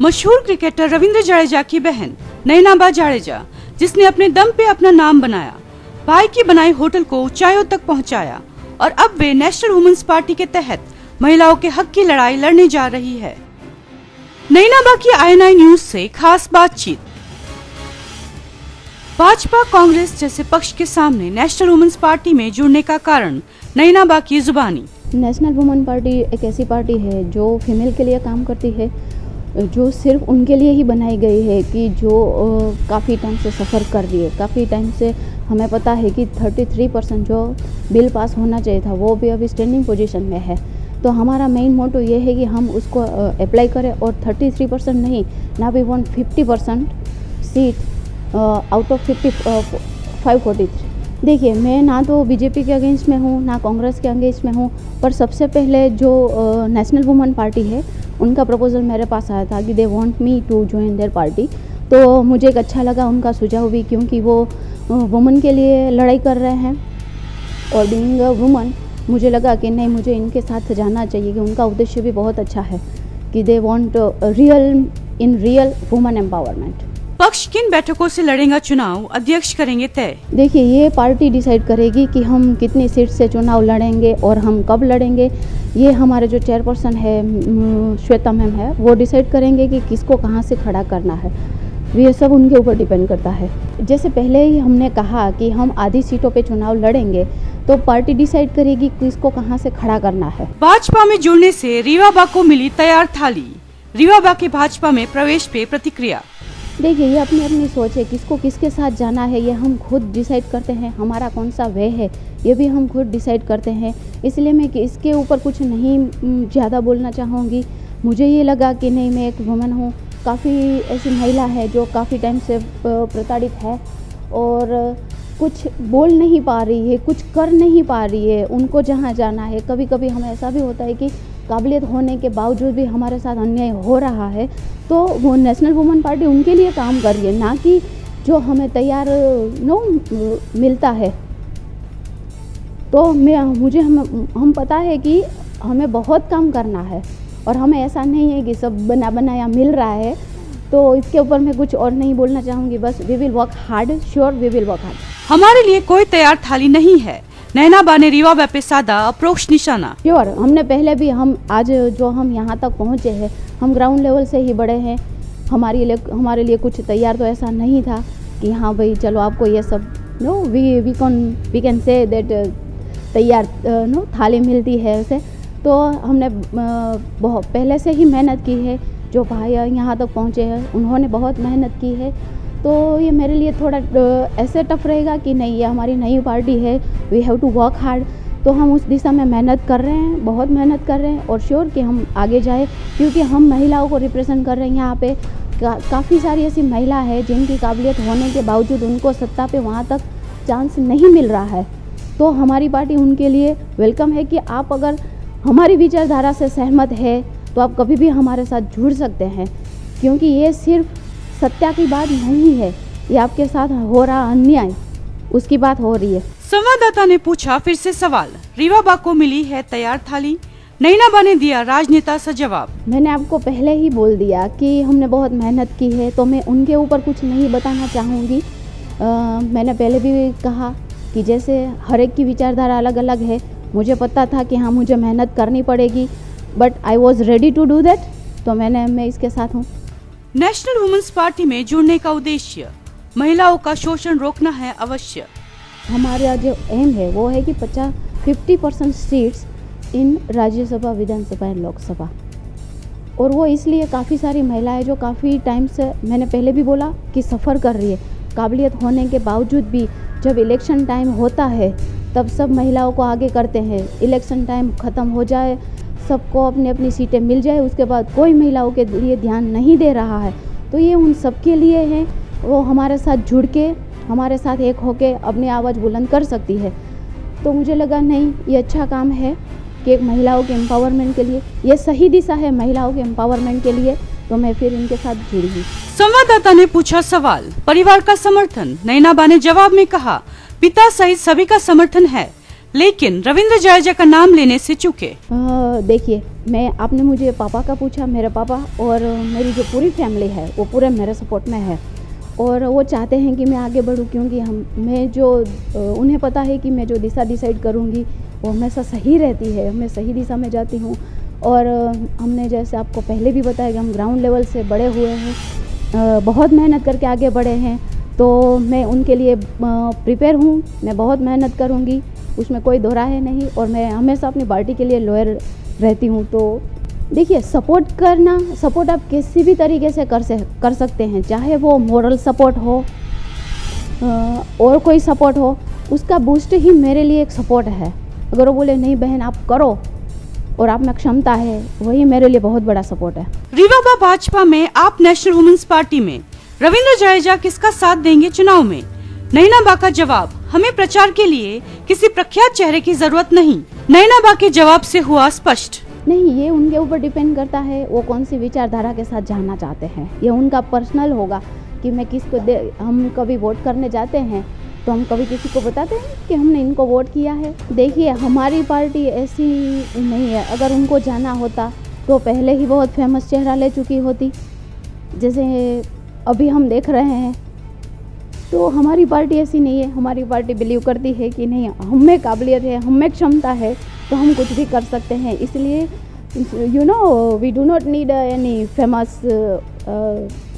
मशहूर क्रिकेटर रविंद्र जडेजा की बहन नयनाबा जाडेजा, जिसने अपने दम पे अपना नाम बनाया, भाई की बनाई होटल को ऊंचाइयों तक पहुंचाया और अब वे नेशनल वुमेन्स पार्टी के तहत महिलाओं के हक की लड़ाई लड़ने जा रही है। नयनाबा की INI न्यूज से खास बातचीत। भाजपा कांग्रेस जैसे पक्ष के सामने नेशनल वुमेन्स पार्टी में जुड़ने का कारण नयनाबा की जुबानी। नेशनल वुमेन पार्टी एक ऐसी पार्टी है जो फीमेल के लिए काम करती है, जो सिर्फ उनके लिए ही बनाई गई है कि जो काफ़ी टाइम से सफ़र कर रही है। काफ़ी टाइम से हमें पता है कि 33% जो बिल पास होना चाहिए था वो भी अभी स्टैंडिंग पोजीशन में है। तो हमारा मेन मोटो ये है कि हम उसको अप्लाई करें और 33% नहीं ना भी 50% सीट आउट ऑफ 543। देखिए, मैं ना तो बीजेपी के अगेंस्ट में हूँ ना कांग्रेस के अगेंस्ट में हूँ, पर सबसे पहले जो नेशनल वुमेन पार्टी है उनका प्रपोजल मेरे पास आया था कि they want me to join their party. तो मुझे एक अच्छा लगा उनका सुझाव भी, क्योंकि वो वुमेन के लिए लड़ाई कर रहे हैं और बीइंग अ वुमेन मुझे लगा कि नहीं, मुझे इनके साथ जाना चाहिए कि उनका उद्देश्य भी बहुत अच्छा है कि they want real women empowerment. पक्ष किन बैठकों से लड़ेगा चुनाव अध्यक्ष करेंगे तय। देखिए, ये पार्टी डिसाइड करेगी कि हम कितनी सीट से चुनाव लड़ेंगे और हम कब लड़ेंगे। ये हमारे जो चेयरपर्सन है श्वेता मैम है, वो डिसाइड करेंगे कि किसको कहाँ से खड़ा करना है। ये सब उनके ऊपर डिपेंड करता है। जैसे पहले ही हमने कहा कि हम आधी सीटों पे चुनाव लड़ेंगे, तो पार्टी डिसाइड करेगी किसको कहाँ से खड़ा करना है। भाजपा में जुड़ने से रीवाबा को मिली तैयार थाली। रीवाबा के भाजपा में प्रवेश पे प्रतिक्रिया। देखिए, ये अपनी अपनी सोच है, किसको किसके साथ जाना है ये हम खुद डिसाइड करते हैं। हमारा कौन सा वे है ये भी हम खुद डिसाइड करते हैं। इसलिए मैं इसके ऊपर कुछ नहीं ज़्यादा बोलना चाहूँगी। मुझे ये लगा कि नहीं, मैं एक वुमेन हूँ, काफ़ी ऐसी महिला है जो काफ़ी टाइम से प्रताड़ित है और कुछ बोल नहीं पा रही है, कुछ कर नहीं पा रही है। उनको जहाँ जाना है, कभी कभी हमें ऐसा भी होता है कि काबिलियत होने के बावजूद भी हमारे साथ अन्याय हो रहा है, तो वो नेशनल वुमेन पार्टी उनके लिए काम कर रही है, ना कि जो हमें तैयार मिलता है। तो हम पता है कि हमें बहुत काम करना है और हमें ऐसा नहीं है कि सब बना बनाया मिल रहा है। तो इसके ऊपर मैं कुछ और नहीं बोलना चाहूँगी। बस we will work hard, sure we will work hard. हमारे लिए कोई तैयार थाली नहीं है। नयनाबा ने रीवाबा पे साधा अप्रोक्ष निशाना। श्योर, हमने पहले भी आज जो हम यहाँ तक पहुँचे हैं, हम ग्राउंड लेवल से ही बड़े हैं। हमारे लिए कुछ तैयार तो ऐसा नहीं था कि हाँ भाई चलो आपको ये सब वी कैन से दैट तैयार थाली मिलती है उसे। तो हमने बहुत पहले से ही मेहनत की है। जो भाई यहाँ तक पहुँचे हैं उन्होंने बहुत मेहनत की है। तो ये मेरे लिए थोड़ा ऐसे टफ रहेगा कि नहीं, ये हमारी नई पार्टी है, we have to work hard. तो हम उस दिशा में मेहनत कर रहे हैं, बहुत मेहनत कर रहे हैं और श्योर कि हम आगे जाए, क्योंकि हम महिलाओं को रिप्रेजेंट कर रहे हैं। यहाँ पे काफ़ी सारी ऐसी महिला है जिनकी काबिलियत होने के बावजूद उनको सत्ता पे वहाँ तक चांस नहीं मिल रहा है। तो हमारी पार्टी उनके लिए वेलकम है कि आप अगर हमारी विचारधारा से सहमत है तो आप कभी भी हमारे साथ जुड़ सकते हैं, क्योंकि ये सिर्फ सत्या की बात नहीं है, ये आपके साथ हो रहा अन्याय उसकी बात हो रही है। संवाददाता ने पूछा फिर से सवाल। रीवाबा को मिली है तैयार थाली। नयनाबा ने दिया राजनेता सा जवाब। मैंने आपको पहले ही बोल दिया कि हमने बहुत मेहनत की है, तो मैं उनके ऊपर कुछ नहीं बताना चाहूँगी। मैंने पहले भी कहा कि जैसे हर एक की विचारधारा अलग अलग है। मुझे पता था कि हाँ, मुझे मेहनत करनी पड़ेगी, but I was ready to do that. तो मैं इसके साथ हूँ। नेशनल वुमेन्स पार्टी में जुड़ने का उद्देश्य महिलाओं का शोषण रोकना है अवश्य। हमारा जो एम है वो है कि 50% seats in Rajya Sabha, Vidhan Sabha and Lok Sabha. और वो इसलिए काफ़ी सारी महिलाएं जो काफ़ी टाइम से, मैंने पहले भी बोला कि सफ़र कर रही है, काबिलियत होने के बावजूद भी जब इलेक्शन टाइम होता है तब सब महिलाओं को आगे करते हैं। इलेक्शन टाइम ख़त्म हो जाए, सबको अपनी अपनी सीटें मिल जाए, उसके बाद कोई महिलाओं के लिए ध्यान नहीं दे रहा है। तो ये उन सब के लिए है, वो हमारे साथ जुड़ के, हमारे साथ एक होके अपनी आवाज़ बुलंद कर सकती है। तो मुझे लगा नहीं, ये अच्छा काम है कि एक महिलाओं के एम्पावरमेंट के लिए ये सही दिशा है, महिलाओं के एम्पावरमेंट के लिए। तो मैं फिर इनके साथ जुड़ी हूँ। संवाददाता ने पूछा सवाल। परिवार का समर्थन। नयनाबा ने जवाब में कहा, पिता सहित सभी का समर्थन है, लेकिन रविंद्र जडेजा का नाम लेने से चूके। देखिए, आपने मुझे पापा का पूछा, मेरे पापा और मेरी जो पूरी फैमिली है वो पूरे मेरे सपोर्ट में है और वो चाहते हैं कि मैं आगे बढ़ूं, क्योंकि उन्हें पता है कि मैं जो दिशा डिसाइड करूंगी वो हमेशा सही रहती है, मैं सही दिशा में जाती हूँ। और हमने जैसे आपको पहले भी बताया कि हम ग्राउंड लेवल से बड़े हुए हैं, बहुत मेहनत करके आगे बढ़े हैं, तो मैं उनके लिए प्रिपेयर हूँ। मैं बहुत मेहनत करूँगी, उसमें कोई दो राय नहीं, और मैं हमेशा अपनी पार्टी के लिए लॉयल रहती हूँ। तो देखिए, सपोर्ट आप किसी भी तरीके से कर सकते हैं, चाहे वो मोरल सपोर्ट हो और कोई सपोर्ट हो, उसका बूस्ट ही मेरे लिए एक सपोर्ट है। अगर वो बोले नहीं बहन आप करो और आप में क्षमता है, वही मेरे लिए बहुत बड़ा सपोर्ट है। रीवा भाजपा में, आप नेशनल वुमेन्स पार्टी में रविंद्र जडेजा किसका साथ देंगे चुनाव में? नैना बा का जवाब, हमें प्रचार के लिए किसी प्रख्यात चेहरे की जरूरत नहीं। नैना बा के जवाब से हुआ स्पष्ट। नहीं, ये उनके ऊपर डिपेंड करता है, वो कौन सी विचारधारा के साथ जाना चाहते हैं। ये उनका पर्सनल होगा कि मैं किसको हम कभी वोट करने जाते हैं तो हम कभी किसी को बताते हैं कि हमने इनको वोट किया है। देखिए, हमारी पार्टी ऐसी नहीं है, अगर उनको जाना होता तो पहले ही बहुत फेमस चेहरा ले चुकी होती, जैसे अभी हम देख रहे हैं। तो हमारी पार्टी ऐसी नहीं है, हमारी पार्टी बिलीव करती है कि नहीं, हम में काबिलियत है, हम में क्षमता है, तो हम कुछ भी कर सकते हैं। इसलिए we do not need any famous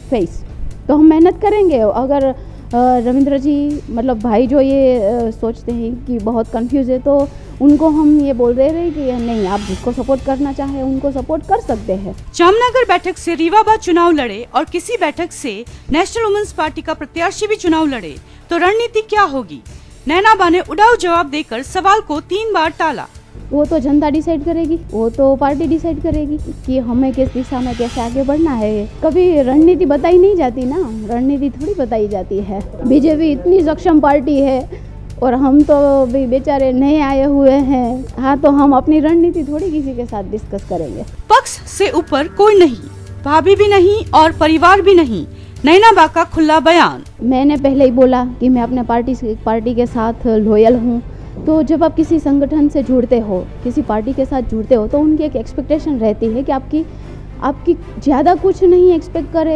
face, तो हम मेहनत करेंगे। अगर रविंद्र जी मतलब भाई जो ये सोचते हैं कि बहुत कंफ्यूज है, तो उनको हम ये बोल रहे हैं कि नहीं, आप जिसको सपोर्ट करना चाहे उनको सपोर्ट कर सकते हैं। जामनगर बैठक से रीवा चुनाव लड़े और किसी बैठक से नेशनल वुमेन्स पार्टी का प्रत्याशी भी चुनाव लड़े तो रणनीति क्या होगी? नैना बा ने उड़ाऊ जवाब देकर सवाल को 3 बार टाला। वो तो जनता डिसाइड करेगी, वो तो पार्टी डिसाइड करेगी कि हमें किस दिशा में कैसे आगे बढ़ना है। कभी रणनीति बताई नहीं जाती ना, रणनीति थोड़ी बताई जाती है। बीजेपी इतनी सक्षम पार्टी है और हम तो भी बेचारे नए आए हुए हैं। हाँ, तो हम अपनी रणनीति थोड़ी किसी के साथ डिस्कस करेंगे। पक्ष से ऊपर कोई नहीं, भाभी भी नहीं और परिवार भी नहीं, नैना बा का खुला बयान। मैंने पहले ही बोला कि मैं अपने पार्टी के साथ लॉयल हूँ। तो जब आप किसी संगठन से जुड़ते हो, किसी पार्टी के साथ जुड़ते हो, तो उनकी एक एक्सपेक्टेशन रहती है कि आपकी ज़्यादा कुछ नहीं एक्सपेक्ट करे,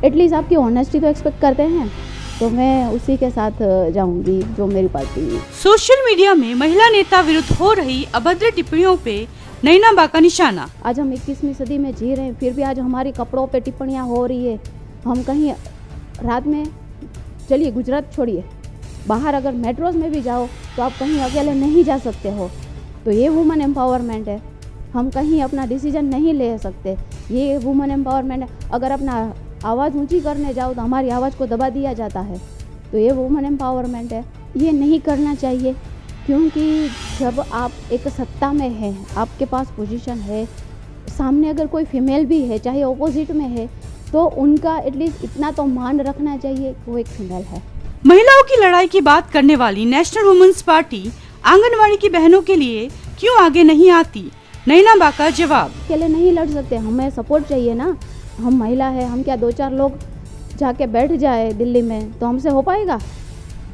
एटलीस्ट आपकी ऑनेस्टी तो एक्सपेक्ट करते हैं। तो मैं उसी के साथ जाऊंगी जो मेरी पार्टी है। सोशल मीडिया में महिला नेता विरुद्ध हो रही अभद्र टिप्पणियों पे नैना बा का निशाना। आज हम 21वीं सदी में जी रहे हैं, फिर भी आज हमारे कपड़ों पे टिप्पणियाँ हो रही है। हम कहीं रात में, चलिए गुजरात छोड़िए, बाहर अगर मेट्रोज में भी जाओ तो आप कहीं अकेले नहीं जा सकते हो। तो ये वुमेन एम्पावरमेंट है। हम कहीं अपना डिसीजन नहीं ले सकते, ये वुमेन एम्पावरमेंट है। अगर अपना आवाज़ ऊंची करने जाओ तो हमारी आवाज़ को दबा दिया जाता है, तो ये वुमेन एम्पावरमेंट है। ये नहीं करना चाहिए, क्योंकि जब आप एक सत्ता में हैं, आपके पास पोजीशन है, सामने अगर कोई फीमेल भी है, चाहे ऑपोजिट में है, तो उनका एटलीस्ट इतना तो मान रखना चाहिए कि वो एक फीमेल है। महिलाओं की लड़ाई की बात करने वाली नेशनल वुमेन्स पार्टी आंगनवाड़ी की बहनों के लिए क्यों आगे नहीं आती? नैना बा का जवाब, अकेले नहीं लड़ सकते, हमें सपोर्ट चाहिए ना। हम महिला है, हम क्या 2-4 लोग जाके बैठ जाए दिल्ली में तो हमसे हो पाएगा?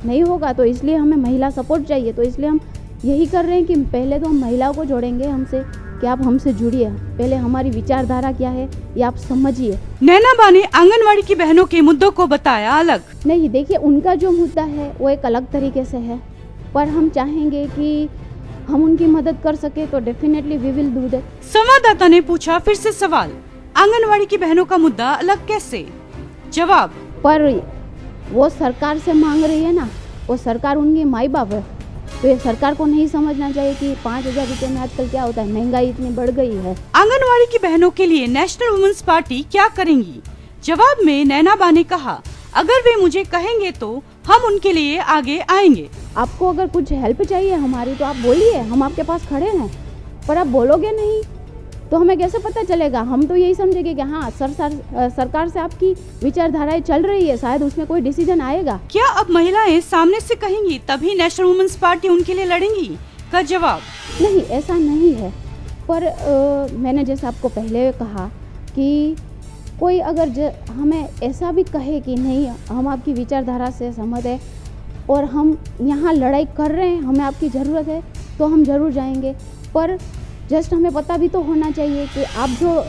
नहीं होगा। तो इसलिए हमें महिला सपोर्ट चाहिए। तो इसलिए हम यही कर रहे हैं कि पहले तो हम महिलाओं को जोड़ेंगे हमसे, कि आप हमसे जुड़िए, पहले हमारी विचारधारा क्या है ये आप समझिए। नैना बा ने आंगनवाड़ी की बहनों के मुद्दों को बताया अलग। नहीं, देखिए, उनका जो मुद्दा है वो एक अलग तरीके से है, पर हम चाहेंगे कि हम उनकी मदद कर सके तो definitely we will do that. संवाददाता ने पूछा फिर से सवाल, आंगनवाड़ी की बहनों का मुद्दा अलग कैसे? जवाब, पर वो सरकार से मांग रही है ना, वो सरकार उनकी माई बाप है, तो ये सरकार को नहीं समझना चाहिए कि 5,000 रुपये में आजकल क्या होता है, महंगाई इतनी बढ़ गई है। आंगनवाड़ी की बहनों के लिए नेशनल वुमेन्स पार्टी क्या करेंगी? जवाब में नैना बा ने कहा, अगर वे मुझे कहेंगे तो हम उनके लिए आगे आएंगे। आपको अगर कुछ हेल्प चाहिए हमारी तो आप बोलिए, हम आपके पास खड़े हैं। पर आप बोलोगे नहीं तो हमें कैसे पता चलेगा? हम तो यही समझेंगे कि हाँ सरकार से आपकी विचारधाराएं चल रही है, शायद उसमें कोई डिसीजन आएगा। क्या अब महिलाएं सामने से कहेंगी तभी नेशनल वुमेन्स पार्टी उनके लिए लड़ेंगी? का जवाब, नहीं, ऐसा नहीं है। पर मैंने जैसे आपको पहले कहा कि कोई अगर हमें ऐसा भी कहे कि नहीं, हम आपकी विचारधारा से सहमत है और हम यहाँ लड़ाई कर रहे हैं, हमें आपकी ज़रूरत है, तो हम ज़रूर जाएंगे। पर जस्ट हमें पता भी तो होना चाहिए कि आप जो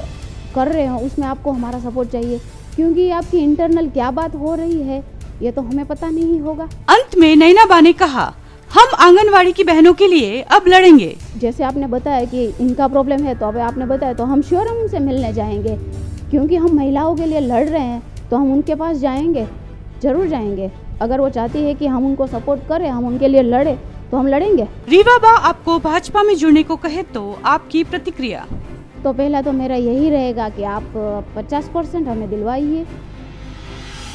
कर रहे हो उसमें आपको हमारा सपोर्ट चाहिए, क्योंकि आपकी इंटरनल क्या बात हो रही है ये तो हमें पता नहीं होगा। अंत में नैनाबा ने कहा, हम आंगनवाड़ी की बहनों के लिए अब लड़ेंगे। जैसे आपने बताया कि इनका प्रॉब्लम है, तो अब आपने बताया तो हम श्योर हम उनसे मिलने जाएंगे, क्योंकि हम महिलाओं के लिए लड़ रहे हैं तो हम उनके पास जाएंगे, ज़रूर जाएंगे। अगर वो चाहती है कि हम उनको सपोर्ट करें, हम उनके लिए लड़े, तो हम लड़ेंगे। रीवा बा आपको भाजपा में जुड़ने को कहे तो आपकी प्रतिक्रिया? तो पहला तो मेरा यही रहेगा कि आप 50% हमें दिलवाइए।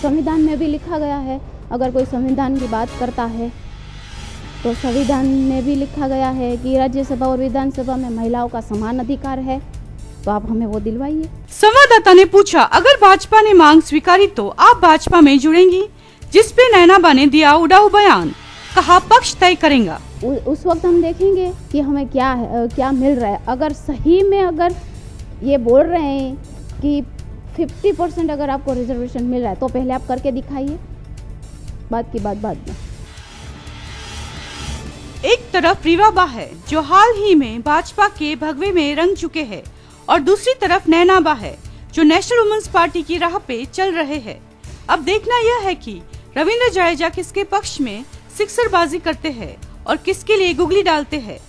संविधान में भी लिखा गया है, अगर कोई संविधान की बात करता है तो संविधान में भी लिखा गया है कि राज्यसभा और विधानसभा में महिलाओं का समान अधिकार है, तो आप हमें वो दिलवाइए। संवाददाता ने पूछा, अगर भाजपा ने मांग स्वीकारी तो आप भाजपा में जुड़ेंगी, जिस पे नैनाबा ने दिया उड़ाऊ बयान, कहा पक्ष तय करेगा। उस वक्त हम देखेंगे कि हमें क्या मिल रहा है। अगर सही में अगर ये बोल रहे हैं कि 50% अगर आपको रिजर्वेशन मिल रहा है तो पहले आप करके दिखाइए, बात की बात बाद में। एक तरफ रीवा बा है जो हाल ही में भाजपा के भगवे में रंग चुके हैं, और दूसरी तरफ नैनाबा है जो नेशनल वुमेन्स पार्टी की राह पे चल रहे हैं। अब देखना यह है कि रविंद्र जडेजा किसके पक्ष में सिक्सरबाजी करते हैं और किसके लिए गुगली डालते हैं।